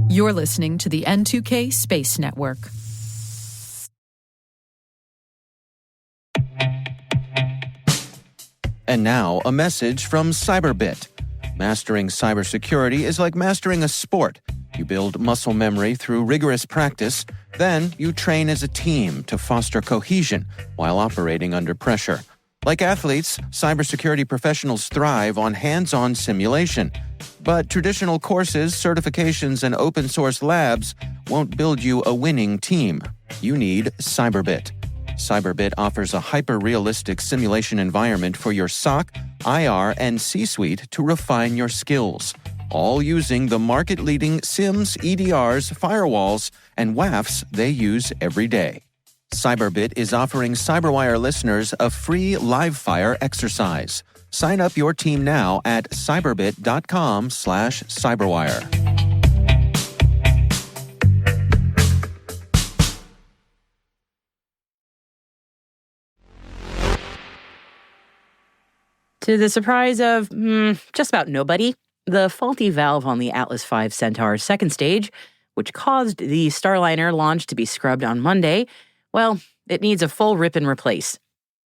You're listening to the N2K Space Network. And now, a message from Cyberbit. Mastering cybersecurity is like mastering a sport. You build muscle memory through rigorous practice, then you train as a team to foster cohesion while operating under pressure. Like athletes, cybersecurity professionals thrive on hands-on simulation. But traditional courses, certifications, and open-source labs won't build you a winning team. You need Cyberbit. Cyberbit offers a hyper-realistic simulation environment for your SOC, IR, and C-suite to refine your skills, all using the market-leading SIMs, EDRs, firewalls, and WAFs they use every day. Cyberbit is offering Cyberwire listeners a free live-fire exercise. Sign up your team now at cyberbit.com/cyberwire. To the surprise of just about nobody, the faulty valve on the Atlas V Centaur's second stage, which caused the Starliner launch to be scrubbed on Monday, well, it needs a full rip and replace.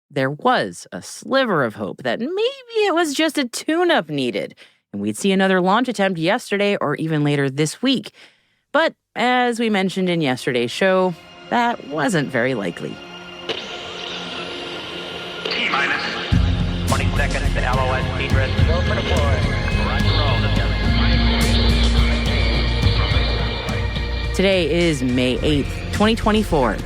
There was a sliver of hope that maybe it was just a tune-up needed, and we'd see another launch attempt yesterday or even later this week. But as we mentioned in yesterday's show, that wasn't very likely. T-minus 20 seconds to LOS speed rest. Go for deploy. Roger roll. Today is May 8th, 2024.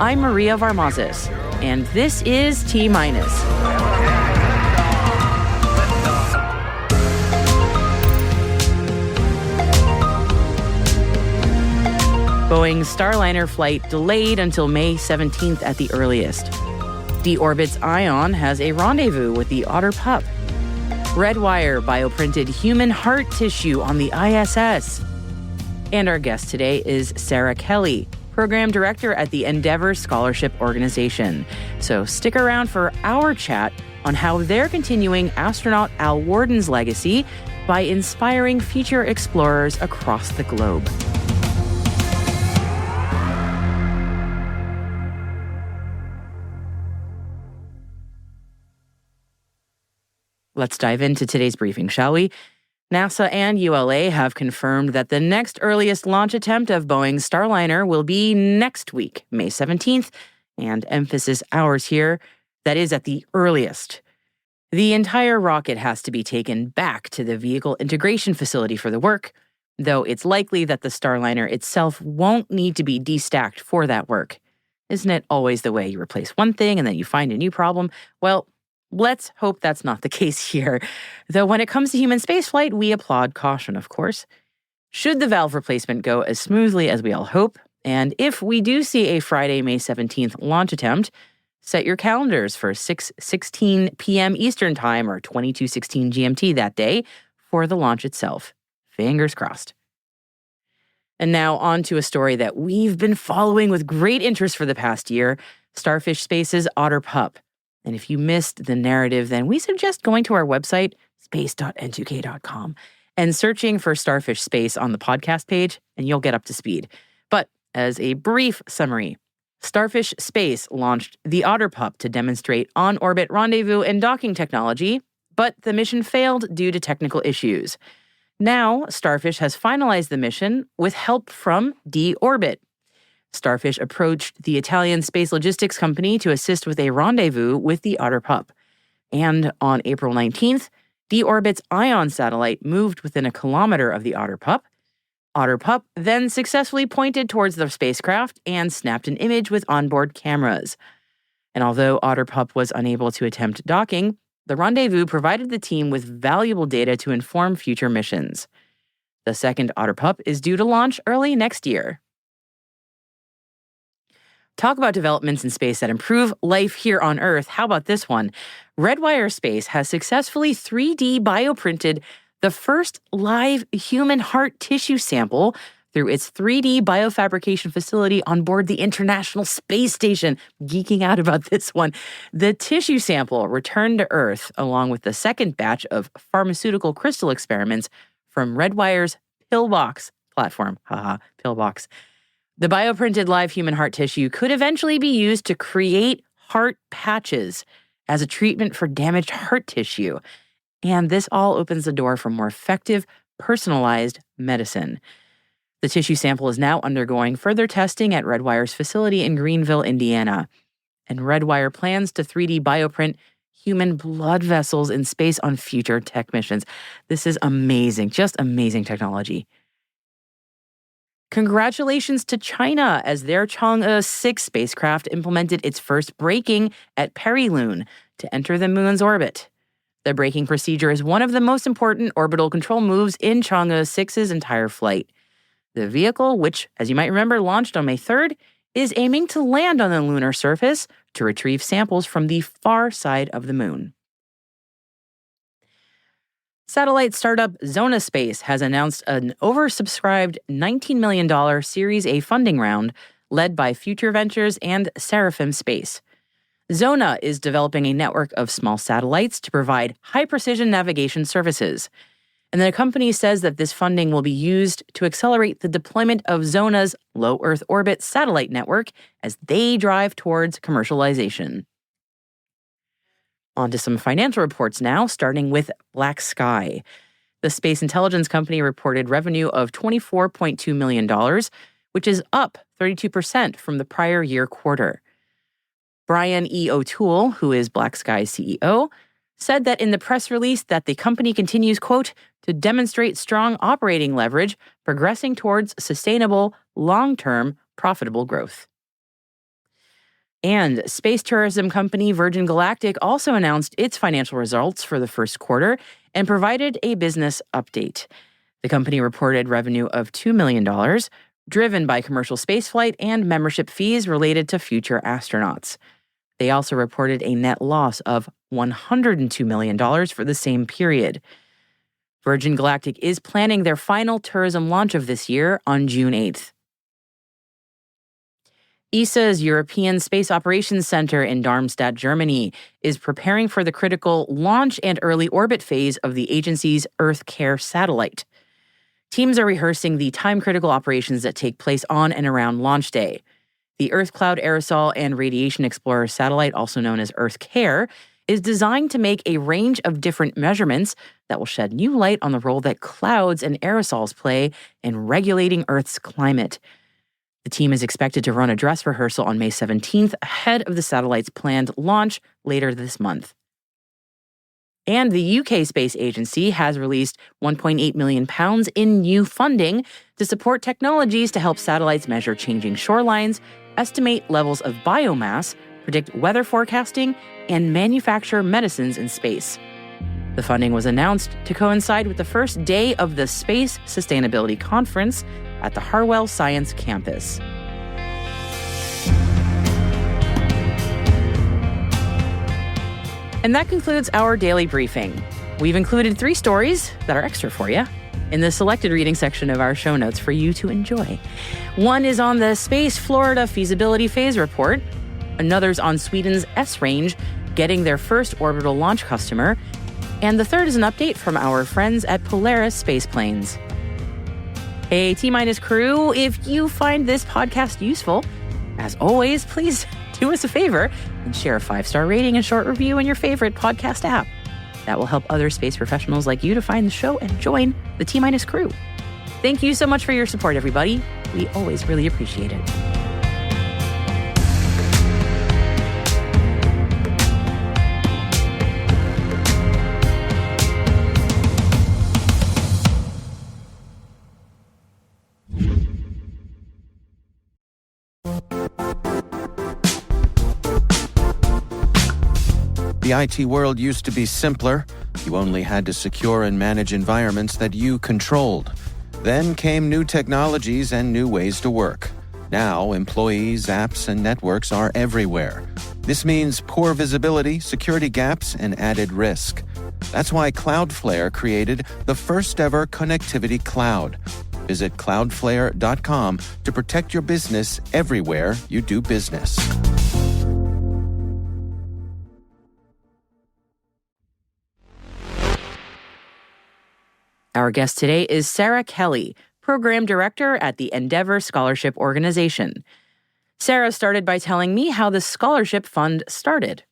I'm Maria Varmazis, and this is T-minus. Boeing Starliner flight delayed until May 17th at the earliest. D-Orbit's Ion has a rendezvous with the Otter pup. Redwire bioprinted human heart tissue on the ISS. And our guest today is Sara Kelley, Program Director at the Endeavour Scholarship Organization. So stick around for our chat on how they're continuing astronaut Al Worden's legacy by inspiring future explorers across the globe. Let's dive into today's briefing, shall we? NASA and ULA have confirmed that the next earliest launch attempt of Boeing's Starliner will be next week, May 17th, and emphasis hours here, that is at the earliest. The entire rocket has to be taken back to the Vehicle Integration Facility for the work, though it's likely that the Starliner itself won't need to be destacked for that work. Isn't it always the way you replace one thing and then you find a new problem? Well, let's hope that's not the case here. Though when it comes to human spaceflight, we applaud caution, of course. Should the valve replacement go as smoothly as we all hope, and if we do see a Friday, May 17th launch attempt, set your calendars for 6:16 p.m. Eastern Time or 22:16 GMT that day for the launch itself. Fingers crossed. And now on to a story that we've been following with great interest for the past year, Starfish Space's Otter pup. And if you missed the narrative, then we suggest going to our website, space.n2k.com, and searching for Starfish Space on the podcast page, and you'll get up to speed. But as a brief summary, Starfish Space launched the Otter pup to demonstrate on-orbit rendezvous and docking technology, but the mission failed due to technical issues. Now, Starfish has finalized the mission with help from D-Orbit. Starfish approached the Italian space logistics company to assist with a rendezvous with the Otter pup. And on April 19th, D-Orbit's Ion satellite moved within a kilometer of the Otter pup. Otter pup then successfully pointed towards the spacecraft and snapped an image with onboard cameras. And although Otter pup was unable to attempt docking, the rendezvous provided the team with valuable data to inform future missions. The second Otter pup is due to launch early next year. Talk about developments in space that improve life here on Earth. How about this one? Redwire Space has successfully 3D bioprinted the first live human heart tissue sample through its 3D BioFabrication Facility on board the International Space Station. Geeking out about this one. The tissue sample returned to Earth along with the second batch of pharmaceutical crystal experiments from Redwire's pillbox platform. Haha, pillbox. The bioprinted live human heart tissue could eventually be used to create heart patches as a treatment for damaged heart tissue. And this all opens the door for more effective, personalized medicine. The tissue sample is now undergoing further testing at Redwire's facility in Greenville, Indiana. And Redwire plans to 3D bioprint human blood vessels in space on future tech missions. This is amazing, just amazing technology. Congratulations to China as their Chang'e 6 spacecraft implemented its first braking at Perilune to enter the moon's orbit. The braking procedure is one of the most important orbital control moves in Chang'e 6's entire flight. The vehicle, which, as you might remember, launched on May 3rd, is aiming to land on the lunar surface to retrieve samples from the far side of the moon. Satellite startup Zona Space has announced an oversubscribed $19 million Series A funding round led by Future Ventures and Seraphim Space. Zona is developing a network of small satellites to provide high-precision navigation services. And the company says that this funding will be used to accelerate the deployment of Zona's low Earth orbit satellite network as they drive towards commercialization. On to some financial reports now, starting with Black Sky. The space intelligence company reported revenue of $24.2 million, which is up 32% from the prior year quarter. Brian E. O'Toole, who is Black Sky's CEO, said that in the press release that the company continues, quote, to demonstrate strong operating leverage, progressing towards sustainable, long-term, profitable growth. And space tourism company Virgin Galactic also announced its financial results for the first quarter and provided a business update. The company reported revenue of $2 million, driven by commercial spaceflight and membership fees related to future astronauts. They also reported a net loss of $102 million for the same period. Virgin Galactic is planning their final tourism launch of this year on June 8th. ESA's European Space Operations Center in Darmstadt, Germany, is preparing for the critical launch and early orbit phase of the agency's Earth Care satellite. Teams are rehearsing the time-critical operations that take place on and around launch day. The Earth Cloud Aerosol and Radiation Explorer satellite, also known as Earth Care, is designed to make a range of different measurements that will shed new light on the role that clouds and aerosols play in regulating Earth's climate. The team is expected to run a dress rehearsal on May 17th ahead of the satellite's planned launch later this month. And the UK Space Agency has released £1.8 million in new funding to support technologies to help satellites measure changing shorelines, estimate levels of biomass, predict weather forecasting, and manufacture medicines in space. The funding was announced to coincide with the first day of the Space Sustainability Conference at the Harwell Science Campus. And that concludes our daily briefing. We've included 3 stories that are extra for you in the selected reading section of our show notes for you to enjoy. One is on the Space Florida Feasibility Phase Report. Another's on Sweden's S-Range getting their first orbital launch customer. And the third is an update from our friends at Polaris Space Planes. Hey, T-Minus crew, if you find this podcast useful, as always, please do us a favor and share a 5-star rating and short review in your favorite podcast app. That will help other space professionals like you to find the show and join the T-Minus crew. Thank you so much for your support, everybody. We always really appreciate it. The IT world used to be simpler. You only had to secure and manage environments that you controlled. Then came new technologies and new ways to work. Now, employees, apps, and networks are everywhere. This means poor visibility, security gaps, and added risk. That's why Cloudflare created the first-ever connectivity cloud. Visit cloudflare.com to protect your business everywhere you do business. Our guest today is Sara Kelley, Program Director at the Endeavour Scholarship Organization. Sara started by telling me how the scholarship fund started.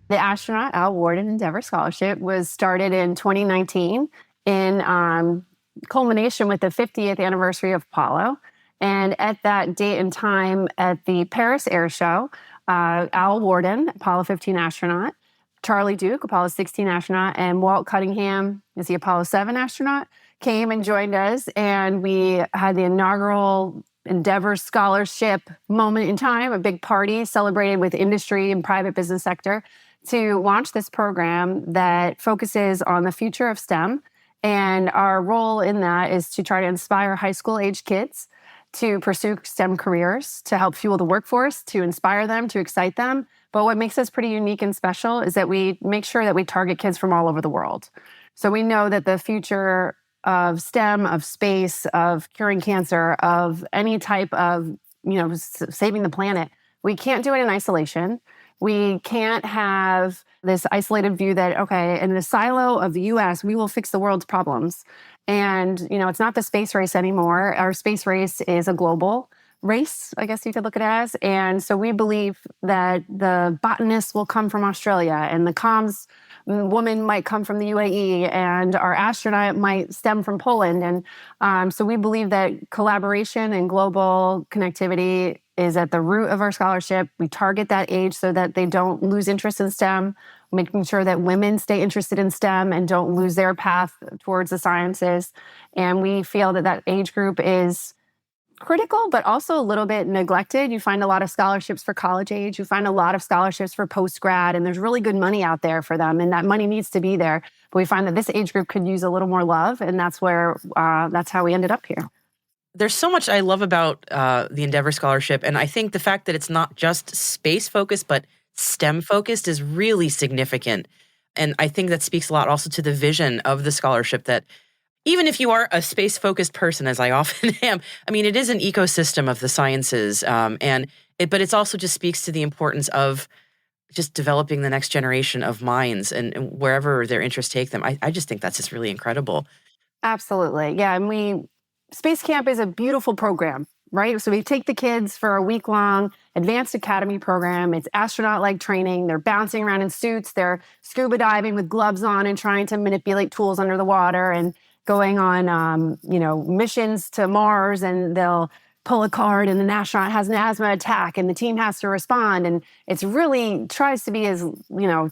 The astronaut Al Warden Endeavour Scholarship was started in 2019 in culmination with the 50th anniversary of Apollo. And at that date and time at the Paris Air Show, Al Warden, Apollo 15 astronaut, Charlie Duke, Apollo 16 astronaut, and Walt Cunningham is the Apollo 7 astronaut, came and joined us. And we had the inaugural Endeavour Scholarship moment in time, a big party celebrated with industry and private business sector, to launch this program that focuses on the future of STEM. And our role in that is to try to inspire high school age kids to pursue STEM careers, to help fuel the workforce, to inspire them, to excite them. But what makes us pretty unique and special is that we make sure that we target kids from all over the world. So we know that the future of STEM, of space, of curing cancer, of any type of, saving the planet, we can't do it in isolation. We can't have this isolated view that, okay, in the silo of the US, we will fix the world's problems. And, it's not the space race anymore. Our space race is a global race, I guess you could look at it as. And so we believe that the botanist will come from Australia and the comms woman might come from the UAE and our astronaut might stem from Poland. And so we believe that collaboration and global connectivity is at the root of our scholarship. We target that age so that they don't lose interest in STEM, making sure that women stay interested in STEM and don't lose their path towards the sciences. And we feel that that age group is critical, but also a little bit neglected. You find a lot of scholarships for college age. You find a lot of scholarships for post-grad, and there's really good money out there for them, and that money needs to be there. But we find that this age group could use a little more love, and that's how we ended up here. There's so much I love about the Endeavour Scholarship, and I think the fact that it's not just space-focused, but STEM-focused is really significant. And I think that speaks a lot also to the vision of the scholarship that even if you are a space-focused person, as I often am, I mean, it is an ecosystem of the sciences, but it also just speaks to the importance of just developing the next generation of minds and wherever their interests take them. I just think that's just really incredible. Absolutely. Yeah, and Space Camp is a beautiful program, right? So we take the kids for a week-long advanced academy program. It's astronaut-like training. They're bouncing around in suits. They're scuba diving with gloves on and trying to manipulate tools under the water and going on, missions to Mars, and they'll pull a card and the astronaut has an asthma attack and the team has to respond. And it's really tries to be as,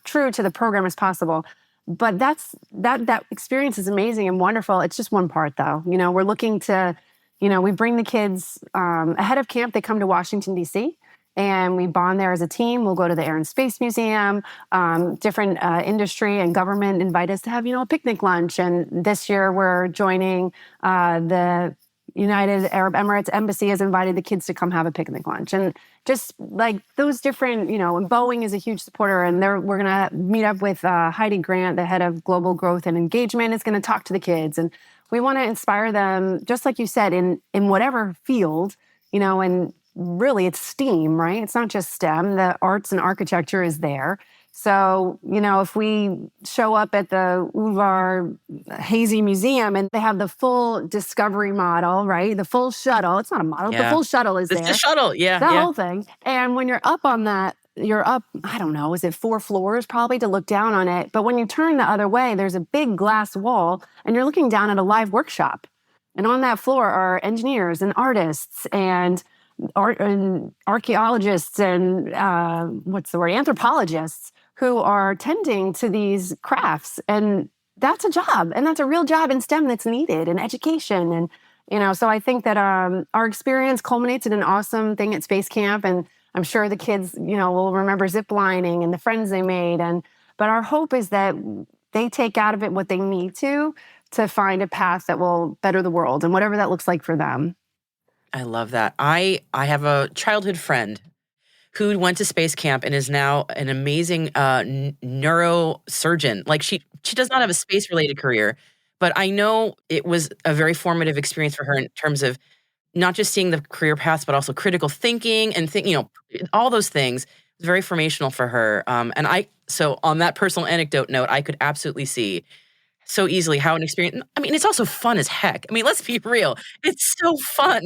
true to the program as possible. But that experience is amazing and wonderful. It's just one part though. We're looking to, we bring the kids ahead of camp. They come to Washington, D.C., and we bond there as a team. We'll go to the Air and Space Museum. Different industry and government invite us to have, a picnic lunch. And this year we're joining the United Arab Emirates Embassy has invited the kids to come have a picnic lunch. And just like those different, and Boeing is a huge supporter. And we're going to meet up with Heidi Grant, the head of global growth and engagement, is going to talk to the kids. And we want to inspire them, just like you said, in whatever field, and really it's STEAM, right? It's not just STEM. The arts and architecture is there. So, if we show up at the Uvar Hazy Museum and they have the full discovery model, right? The full shuttle. It's not a model. Yeah. The full shuttle is there. It's the shuttle, yeah. The whole thing. And when you're up on that, you're up, I don't know, is it 4 floors probably to look down on it? But when you turn the other way, there's a big glass wall and you're looking down at a live workshop. And on that floor are engineers and artists and archaeologists and anthropologists who are tending to these crafts. And that's a job. And that's a real job in STEM that's needed in education. And, so I think that our experience culminates in an awesome thing at Space Camp. And I'm sure the kids, will remember zip lining and the friends they made. But our hope is that they take out of it what they need to find a path that will better the world and whatever that looks like for them. I love that. I have a childhood friend who went to Space Camp and is now an amazing neurosurgeon. Like she does not have a space-related career, but I know it was a very formative experience for her in terms of not just seeing the career paths, but also critical thinking and all those things. It was very formational for her. And So on that personal anecdote note, I could absolutely see so easily how an experience, I mean, it's also fun as heck. I mean, let's be real. It's so fun.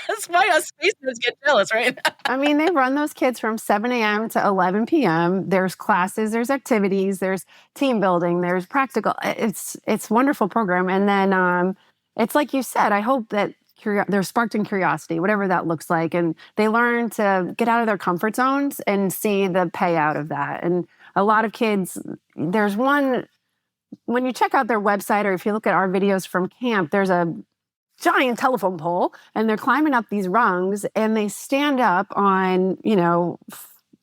That's why us space nerds get jealous, right? I mean, they run those kids from 7 a.m. to 11 p.m. There's classes, there's activities, there's team building, there's practical. It's a wonderful program. And then it's like you said, I hope that they're sparked in curiosity, whatever that looks like. And they learn to get out of their comfort zones and see the payout of that. And a lot of kids, there's one, when you check out their website or if you look at our videos from camp, there's a giant telephone pole and they're climbing up these rungs and they stand up on,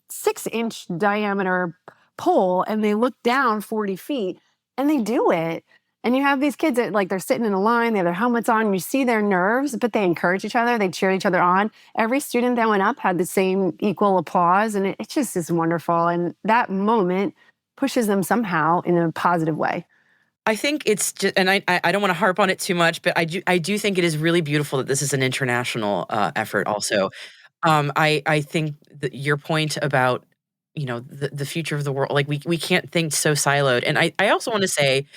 6-inch diameter pole and they look down 40 feet and they do it. And you have these kids that they're sitting in a line, they have their helmets on, and you see their nerves, but they encourage each other, they cheer each other on. Every student that went up had the same equal applause and it just is wonderful. And that moment pushes them somehow in a positive way. I think it's just, and I don't want to harp on it too much, but I do think it is really beautiful that this is an international effort also. I think that your point about, the future of the world, we can't think so siloed. And I also want to say,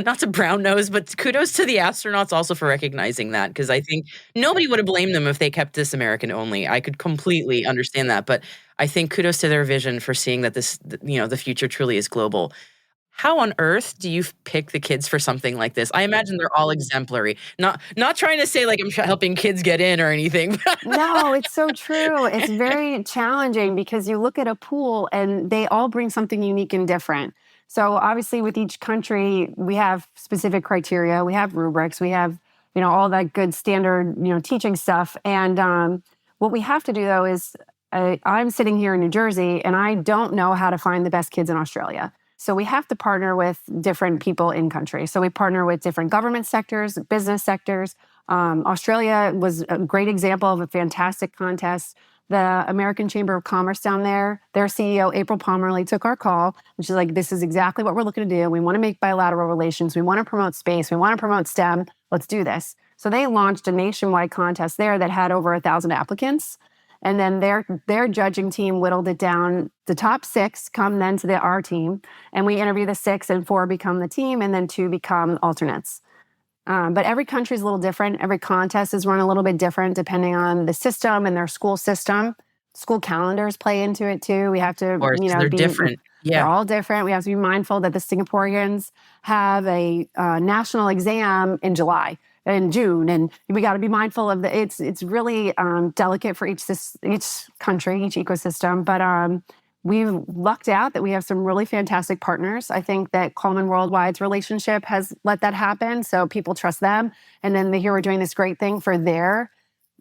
not to brown nose, but kudos to the astronauts also for recognizing that, because I think nobody would have blamed them if they kept this American only. I could completely understand that, but I think kudos to their vision for seeing that this, the future truly is global. How on earth do you pick the kids for something like this? I imagine they're all exemplary. Not trying to say I'm helping kids get in or anything. No, it's so true. It's very challenging because you look at a pool and they all bring something unique and different. So obviously with each country, we have specific criteria, we have rubrics, we have, all that good standard, teaching stuff. And what we have to do though is I'm sitting here in New Jersey and I don't know how to find the best kids in Australia. So we have to partner with different people in country. So we partner with different government sectors, business sectors. Australia was a great example of a fantastic contest. The American Chamber of Commerce down there, their CEO, April Pomerley, took our call. And she's like, this is exactly what we're looking to do. We want to make bilateral relations. We want to promote space. We want to promote STEM. Let's do this. So they launched a nationwide contest there that had over 1,000 applicants. And then their judging team whittled it down. The top 6 come then to our team. And we interview the 6 and 4 become the team and then 2 become alternates. But every country is a little different. Every contest is run a little bit different depending on the system and their school system. School calendars play into it too. We have to, Of course, they're different. Yeah. They're all different. We have to be mindful that the Singaporeans have a national exam in June, and we got to be mindful of it's really delicate for each country, each ecosystem. But we've lucked out that we have some really fantastic partners. I think that Coleman Worldwide's relationship has let that happen, so people trust them, and then they hear we're doing this great thing for their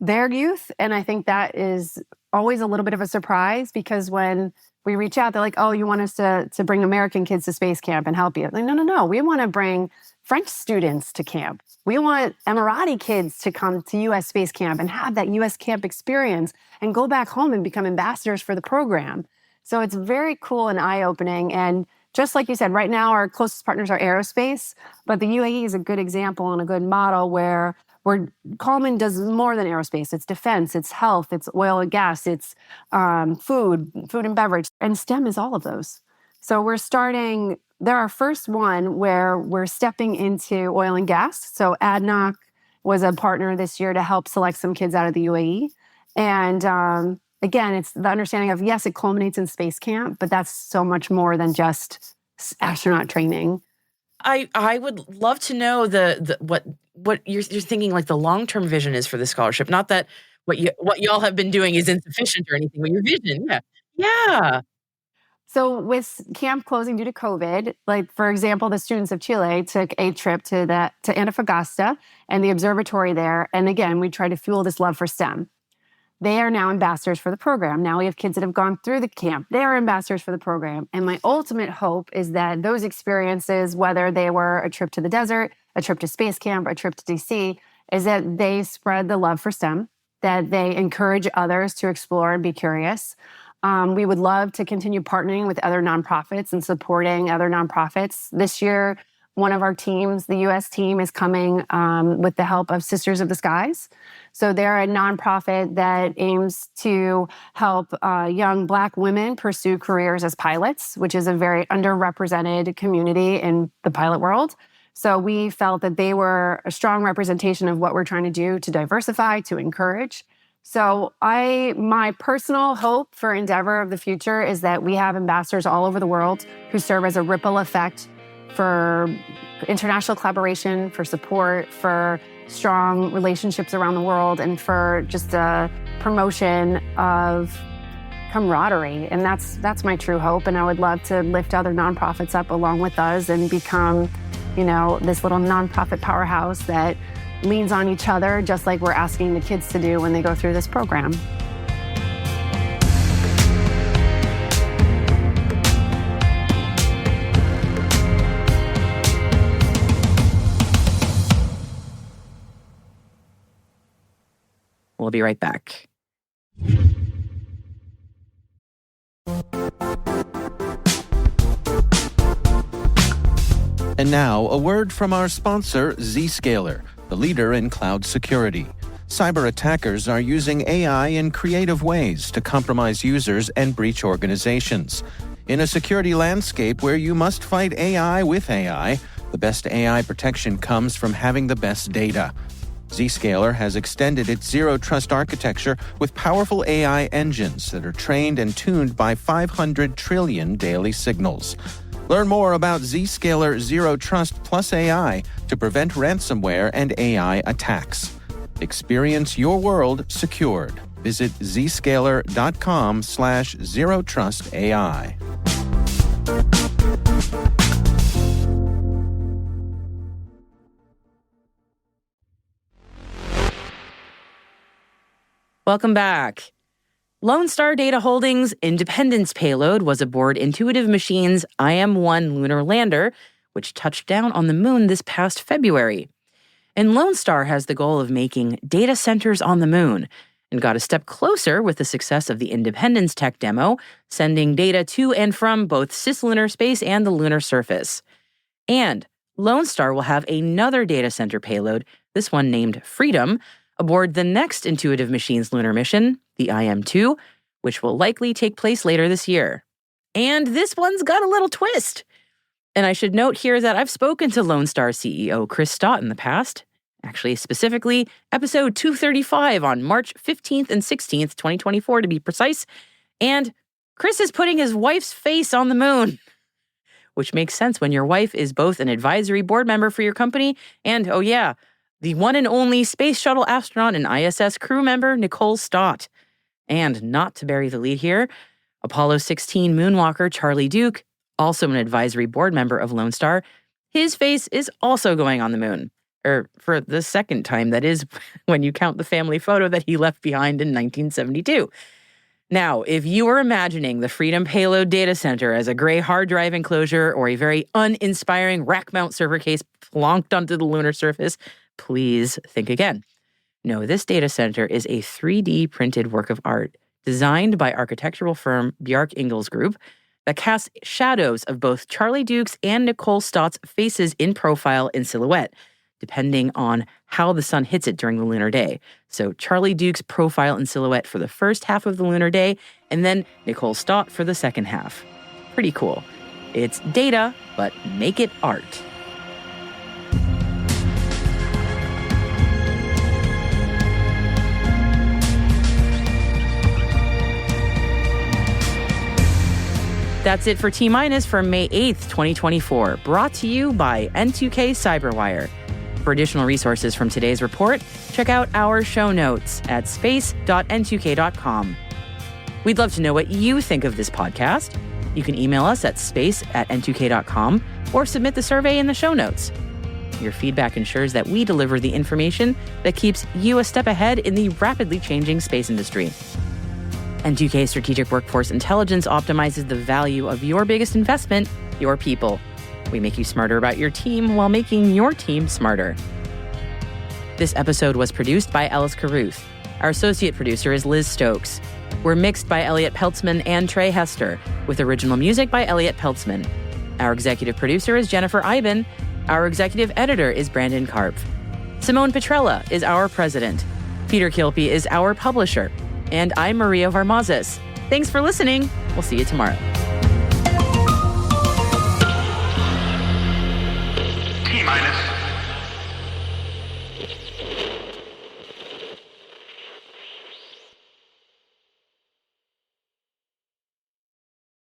youth, and I think that is always a little bit of a surprise because when we reach out, they're like, "Oh, you want us to bring American kids to space camp and help you?" Like, no. We want to bring French students to camp. We want Emirati kids to come to U.S. Space Camp and have that U.S. camp experience and go back home and become ambassadors for the program. So it's very cool and eye-opening. And just like you said, right now our closest partners are aerospace, but the UAE is a good example and a good model where Coleman does more than aerospace. It's defense, it's health, it's oil and gas, it's food and beverage. And STEM is all of those. So they're our first one where we're stepping into oil and gas. So ADNOC was a partner this year to help select some kids out of the UAE. And again, it's the understanding of, yes, it culminates in space camp, but that's so much more than just astronaut training. I would love to know what you're thinking, the long-term vision is for the scholarship. Not that what y'all have been doing is insufficient or anything, but your vision. Yeah. So with camp closing due to COVID, for example, the students of Chile took a trip to Antofagasta and the observatory there. And again, we try to fuel this love for STEM. They are now ambassadors for the program. Now we have kids that have gone through the camp. They are ambassadors for the program. And my ultimate hope is that those experiences, whether they were a trip to the desert, a trip to space camp, a trip to DC, is that they spread the love for STEM, that they encourage others to explore and be curious. We would love to continue partnering with other nonprofits and supporting other nonprofits. This year, one of our teams, the U.S. team, is coming with the help of Sisters of the Skies. So they're a nonprofit that aims to help young Black women pursue careers as pilots, which is a very underrepresented community in the pilot world. So we felt that they were a strong representation of what we're trying to do to diversify, to encourage. So my personal hope for Endeavour of the future is that we have ambassadors all over the world who serve as a ripple effect for international collaboration, for support, for strong relationships around the world, and for just a promotion of camaraderie. And that's my true hope. And I would love to lift other nonprofits up along with us and become, this little nonprofit powerhouse that leans on each other, just like we're asking the kids to do when they go through this program. We'll be right back. And now, a word from our sponsor, Zscaler, the leader in cloud security. Cyber attackers are using AI in creative ways to compromise users and breach organizations. In a security landscape where you must fight AI with AI, the best AI protection comes from having the best data. Zscaler has extended its zero-trust architecture with powerful AI engines that are trained and tuned by 500 trillion daily signals. Learn more about Zscaler Zero Trust Plus AI to prevent ransomware and AI attacks. Experience your world secured. Visit zscaler.com/zerotrustai. Welcome back. Lone Star Data Holdings' Independence payload was aboard Intuitive Machines' IM-1 lunar lander, which touched down on the moon this past February. And Lone Star has the goal of making data centers on the moon, and got a step closer with the success of the Independence tech demo, sending data to and from both cislunar space and the lunar surface. And Lone Star will have another data center payload, this one named Freedom, aboard the next Intuitive Machines lunar mission, the IM-2, which will likely take place later this year. And this one's got a little twist. And I should note here that I've spoken to Lone Star CEO Chris Stott in the past, actually specifically episode 235 on March 15th and 16th, 2024 to be precise, and Chris is putting his wife's face on the moon, which makes sense when your wife is both an advisory board member for your company and, oh yeah, the one and only space shuttle astronaut and ISS crew member, Nicole Stott. And not to bury the lead here, Apollo 16 moonwalker Charlie Duke, also an advisory board member of Lone Star, his face is also going on the moon. For the second time, that is, when you count the family photo that he left behind in 1972. Now, if you were imagining the Freedom Payload Data Center as a gray hard drive enclosure or a very uninspiring rack mount server case plonked onto the lunar surface, please think again. No, this data center is a 3D printed work of art designed by architectural firm Bjarke Ingels Group that casts shadows of both Charlie Duke's and Nicole Stott's faces in profile and silhouette, depending on how the sun hits it during the lunar day. So Charlie Duke's profile and silhouette for the first half of the lunar day, and then Nicole Stott for the second half. Pretty cool. It's data, but make it art. That's it for T-Minus for May 8th, 2024, brought to you by N2K Cyberwire. For additional resources from today's report, check out our show notes at space.n2k.com. We'd love to know what you think of this podcast. You can email us at space@n2k.com or submit the survey in the show notes. Your feedback ensures that we deliver the information that keeps you a step ahead in the rapidly changing space industry. N2K Strategic Workforce Intelligence optimizes the value of your biggest investment, your people. We make you smarter about your team while making your team smarter. This episode was produced by Ellis Carruth. Our associate producer is Liz Stokes. We're mixed by Elliot Peltzman and Trey Hester, with original music by Elliot Peltzman. Our executive producer is Jennifer Iben, Our executive editor is Brandon Karpf. Simone Petrella is our president. Peter Kilpie is our publisher. And I'm Maria Varmazes. Thanks for listening. We'll see you tomorrow. T-minus.